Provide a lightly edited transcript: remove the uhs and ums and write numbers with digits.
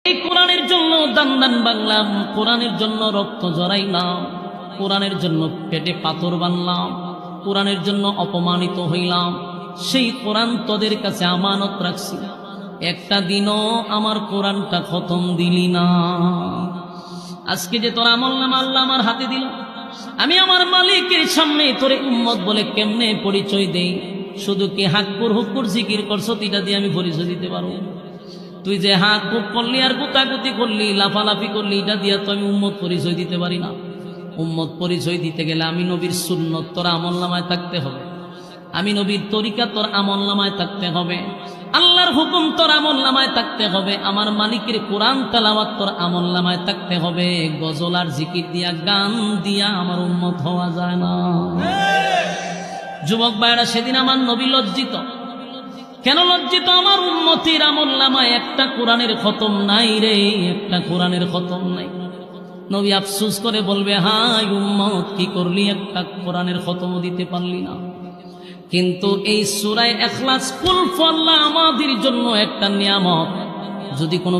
এই কোরআনের জন্য দান দান বাংলাম, কোরআনের জন্য রক্ত জড়াইলাম, কোরআনের জন্য পেটে পাথর বানলাম, কোরআনের জন্য অপমানিত হইলাম। সেই কোরআন তোদের কাছে আমানত রাখছি, একটা দিনও আমার কোরআনটা খতম দিলি না। আজকে যে তোর আমলনামা আল্লাহ আমার হাতে দিল, আমি আমার মালিকের সামনে তোরে উম্মত বলে কেমনে পরিচয় দেই? শুধু কি হাক্কুর হুক্কুর জিকির করছো এটা দিয়ে আমি পরিচয় দিতে পারবো? তুই যে হাত খুব করলি আর গুতাগুতি করলি, লাফালাফি করলি, এটা দিয়ে তো আমি উম্মত পরিচয় দিতে পারি না। উম্মত পরিচয় দিতে গেলে আমি নবীর সুন্নত তোর আমলনামায় থাকতে হবে, আমি নবীর তরিকা তোর আমলনামায় থাকতে হবে, আল্লাহর হুকুম তোর আমলনামায় থাকতে হবে, আমার মালিকের কোরআন তেলাওয়াত তোর আমলনামায় থাকতে হবে। গজল আর জিকির দিয়া, গান দিয়া আমার উম্মত হওয়া যায় না। যুবক ভাইরা, সেদিন আমার নবী লজ্জিত। কেন লজ্জিত? আমার উম্মতের আমলনামায় একটা কোরআনের খতম নাই রে, একটা কোরআনের খতম নাই। নবী আফসোস করে বলবে, হায় উম্মত, কি করলি, একটা কোরআনের খতমও দিতে পারলি না। কিন্তু এই সূরা ইখলাস কুল ফু আল্লাহ আমাদের জন্য একটা নিয়ামত। যদি কোনো